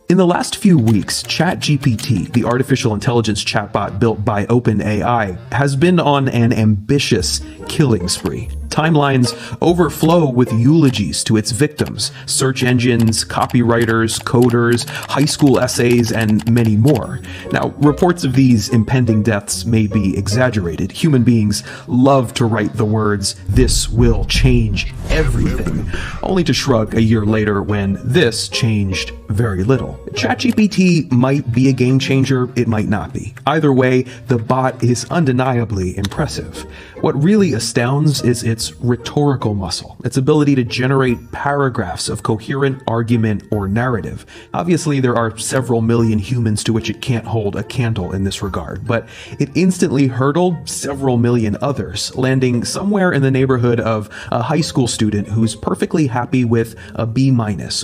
In the last few weeks, ChatGPT, the artificial intelligence chatbot built by OpenAI, has been on an ambitious killing spree. Timelines overflow with eulogies to its victims, search engines, copywriters, coders, high school essays, and many more. Now, reports of these impending deaths may be exaggerated. Human beings love to write the words, "This will change everything," only to shrug a year later when this changed very little. ChatGPT might be a game changer, it might not be. Either way, the bot is undeniably impressive. What really astounds is its rhetorical muscle, its ability to generate paragraphs of coherent argument or narrative. Obviously, there are several million humans to which it can't hold a candle in this regard, but it instantly hurdled several million others, landing somewhere in the neighborhood of a high school student who's perfectly happy with a B-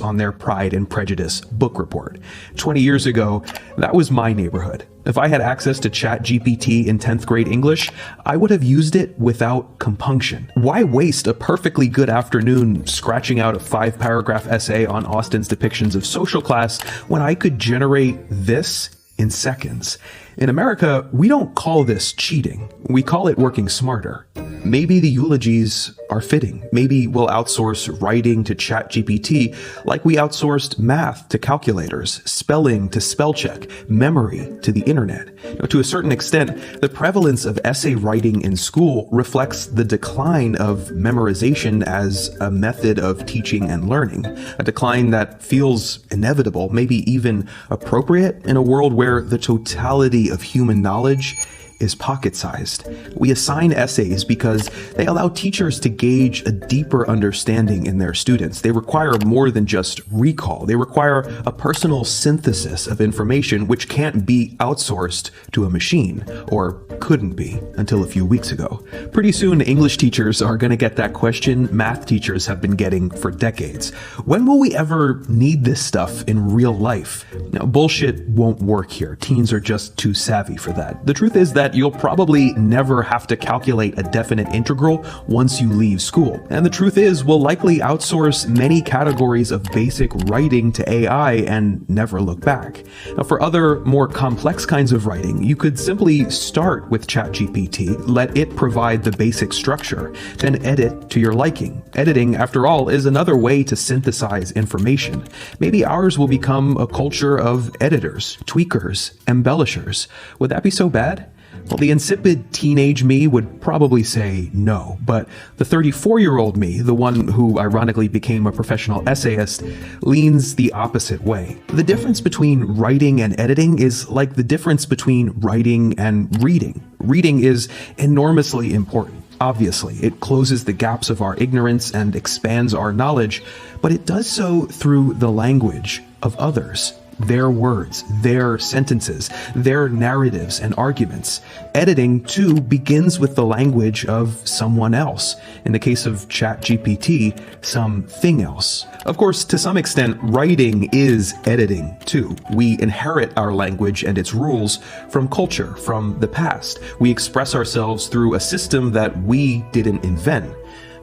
on their Pride and Prejudice book report. 20 years ago, that was my neighborhood. If I had access to ChatGPT in 10th grade English, I would have used it without compunction. Why waste a perfectly good afternoon scratching out a 5-paragraph essay on Austen's depictions of social class when I could generate this in seconds? In America, we don't call this cheating. We call it working smarter. Maybe the eulogies are fitting. Maybe we'll outsource writing to ChatGPT like we outsourced math to calculators, spelling to spell check, memory to the internet. Now, to a certain extent, the prevalence of essay writing in school reflects the decline of memorization as a method of teaching and learning, a decline that feels inevitable, maybe even appropriate in a world where the totality of human knowledge is pocket-sized. We assign essays because they allow teachers to gauge a deeper understanding in their students. They require more than just recall. They require a personal synthesis of information which can't be outsourced to a machine, or couldn't be until a few weeks ago. Pretty soon, English teachers are going to get that question math teachers have been getting for decades. When will we ever need this stuff in real life? Now, bullshit won't work here. Teens are just too savvy for that. The truth is that you'll probably never have to calculate a definite integral once you leave school. And the truth is, we'll likely outsource many categories of basic writing to AI and never look back. Now, for other, more complex kinds of writing, you could simply start with ChatGPT, let it provide the basic structure, then edit to your liking. Editing, after all, is another way to synthesize information. Maybe ours will become a culture of editors, tweakers, embellishers. Would that be so bad? Well, the insipid teenage me would probably say no, but the 34-year-old me, the one who ironically became a professional essayist, leans the opposite way. The difference between writing and editing is like the difference between writing and reading. Reading is enormously important. Obviously, it closes the gaps of our ignorance and expands our knowledge, but it does so through the language of others. Their words, their sentences, their narratives and arguments. Editing, too, begins with the language of someone else. In the case of ChatGPT, something else. Of course, to some extent, writing is editing, too. We inherit our language and its rules from culture, from the past. We express ourselves through a system that we didn't invent.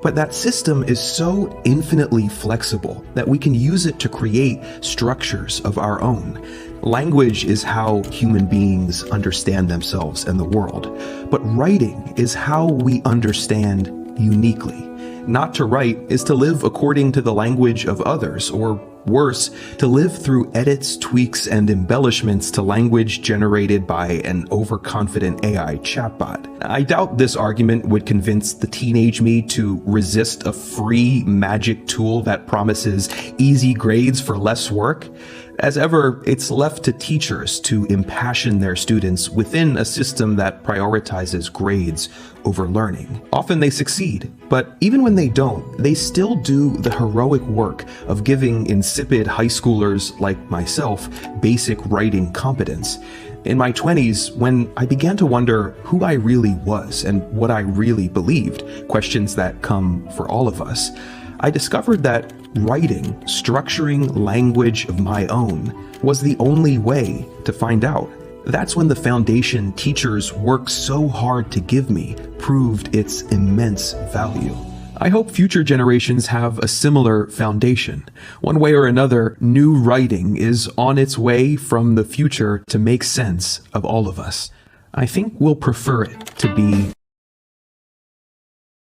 But that system is so infinitely flexible that we can use it to create structures of our own. Language is how human beings understand themselves and the world, but writing is how we understand uniquely. Not to write is to live according to the language of others, or worse, to live through edits, tweaks, and embellishments to language generated by an overconfident AI chatbot. I doubt this argument would convince the teenage me to resist a free magic tool that promises easy grades for less work. As ever, it's left to teachers to impassion their students within a system that prioritizes grades over learning. Often they succeed, but even when they don't, they still do the heroic work of giving insipid high schoolers like myself basic writing competence. In my 20s, when I began to wonder who I really was and what I really believed, questions that come for all of us, I discovered that writing, structuring language of my own, was the only way to find out. That's when the foundation teachers worked so hard to give me proved its immense value. I hope future generations have a similar foundation. One way or another, new writing is on its way from the future to make sense of all of us. I think we'll prefer it to be